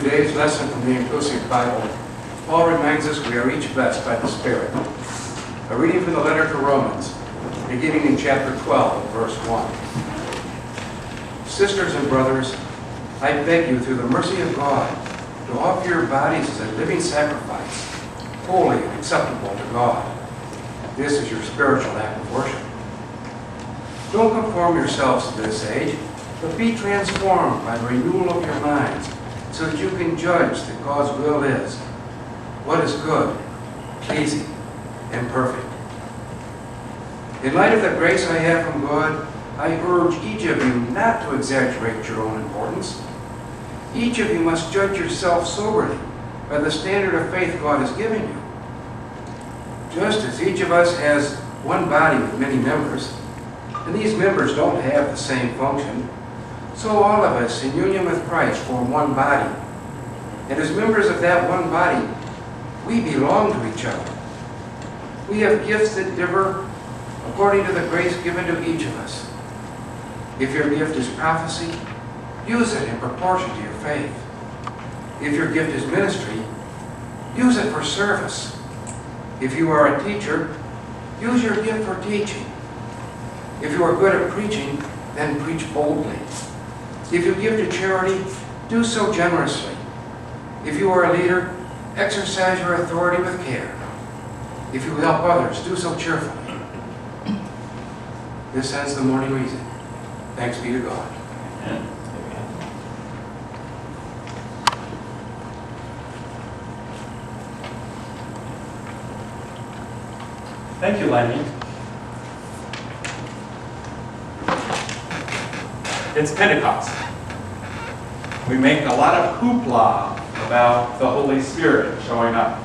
today's lesson from the Inclusive Bible, Paul reminds us we are each blessed by the Spirit. A reading from the letter to Romans, beginning in chapter 12, verse 1. Sisters and brothers, I beg you through the mercy of God to offer your bodies as a living sacrifice, holy and acceptable to God. This is your spiritual act of worship. Don't conform yourselves to this age, but be transformed by the renewal of your minds, so that you can judge that God's will is, what is good, pleasing, and perfect. In light of the grace I have from God, I urge each of you not to exaggerate your own importance. Each of you must judge yourself soberly by the standard of faith God has given you. Just as each of us has one body with many members, and these members don't have the same function, so all of us in union with Christ form one body. And as members of that one body, we belong to each other. We have gifts that differ according to the grace given to each of us. If your gift is prophecy, use it in proportion to your faith. If your gift is ministry, use it for service. If you are a teacher, use your gift for teaching. If you are good at preaching, then preach boldly. If you give to charity, do so generously. If you are a leader, exercise your authority with care. If you help others, do so cheerfully. This ends the morning reason. Thanks be to God. Amen. Thank you, Lenny. It's Pentecost. We make a lot of hoopla about the Holy Spirit showing up.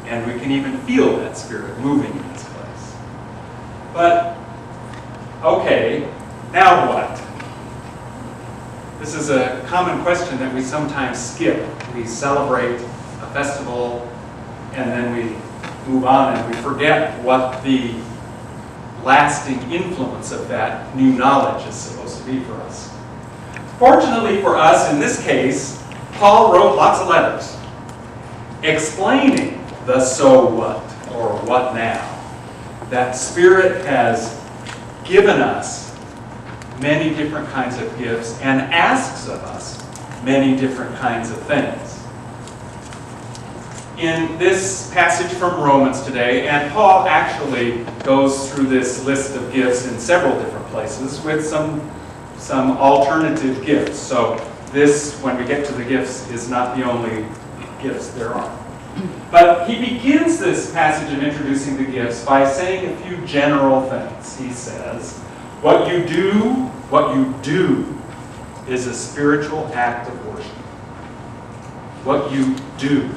And we can even feel that Spirit moving in this place. But, okay, now what? This is a common question that we sometimes skip. We celebrate a festival, and then we move on and we forget what the lasting influence of that new knowledge is supposed to be for us. Fortunately for us, in this case, Paul wrote lots of letters explaining the so what, or what now. That Spirit has given us many different kinds of gifts and asks of us many different kinds of things. In this passage from Romans today, and Paul actually goes through this list of gifts in several different places with some alternative gifts. So this, when we get to the gifts, is not the only gifts there are. But he begins this passage of introducing the gifts by saying a few general things. He says, what you do is a spiritual act of worship. What you do.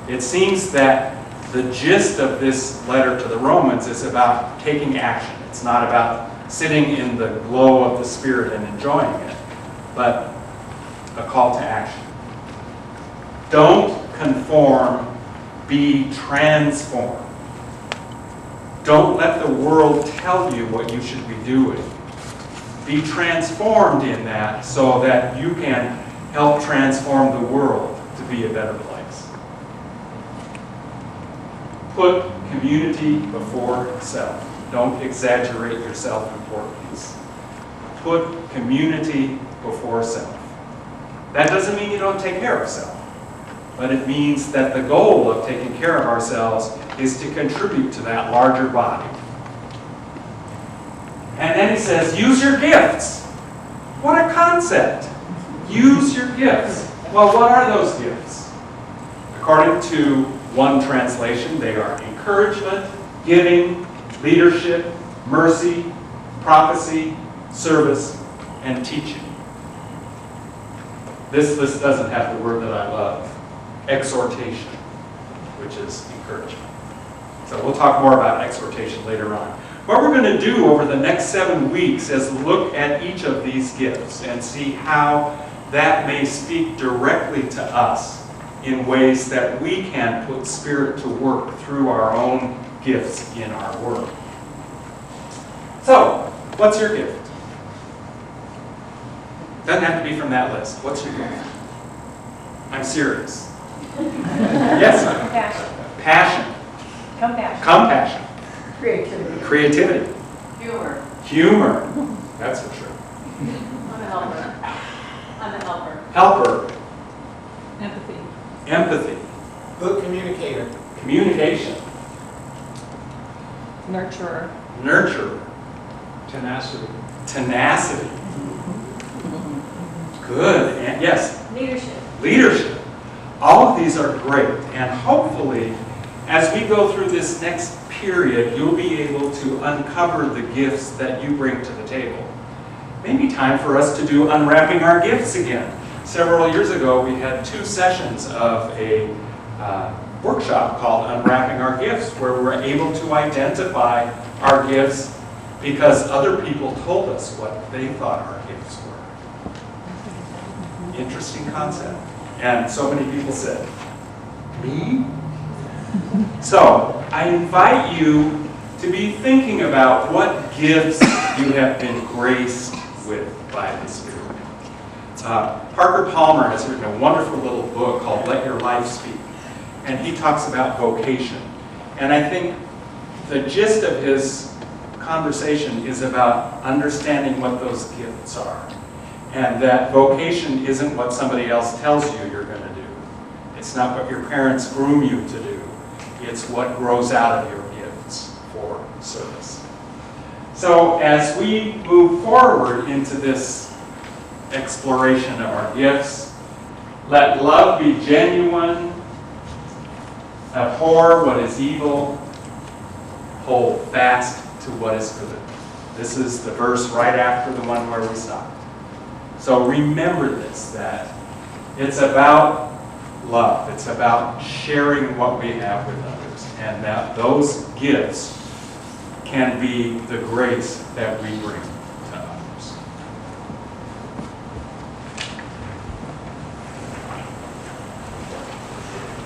It seems that the gist of this letter to the Romans is about taking action. It's not about sitting in the glow of the Spirit and enjoying it, but a call to action. Don't conform, be transformed. Don't let the world tell you what you should be doing. Be transformed in that so that you can help transform the world to be a better place. Put community before self. Don't exaggerate your self-importance. Put community before self. That doesn't mean you don't take care of self, but it means that the goal of taking care of ourselves is to contribute to that larger body. And then he says, use your gifts. What a concept. Use your gifts. Well, what are those gifts? According to one translation, they are encouragement, giving, leadership, mercy, prophecy, service, and teaching. This list doesn't have the word that I love, exhortation, which is encouragement. So we'll talk more about exhortation later on. What we're going to do over the next 7 weeks is look at each of these gifts and see how that may speak directly to us in ways that we can put Spirit to work through our own gifts in our work. So, what's your gift? Doesn't have to be from that list. What's your gift? I'm serious. Yes. Compassion. Passion. Compassion. Compassion. Creativity. Creativity. Humor. Humor. That's for sure. I'm a helper. I'm a helper. Helper. Empathy. Empathy. Good communicator. Communication. Nurturer. Nurturer. Tenacity. Tenacity. Good. And yes, Leadership. leadership. All of these are great. And hopefully, as we go through this next period, you'll be able to uncover the gifts that you bring to the table. Maybe time for us to do unwrapping our gifts again. Several years ago, we had 2 sessions of a workshop called Unwrapping Our Gifts, where we're able to identify our gifts because other people told us what they thought our gifts were. Interesting concept. And so many people said, me? So, I invite you to be thinking about what gifts you have been graced with by the Spirit. Parker Palmer has written a wonderful little book called Let Your Life Speak. And he talks about vocation. And I think the gist of his conversation is about understanding what those gifts are. And that vocation isn't what somebody else tells you you're going to do. It's not what your parents groom you to do. It's what grows out of your gifts for service. So as we move forward into this exploration of our gifts, let love be genuine, abhor what is evil, hold fast to what is good. This is the verse right after the one where we stopped. So remember this, that it's about love. It's about sharing what we have with others. And that those gifts can be the grace that we bring.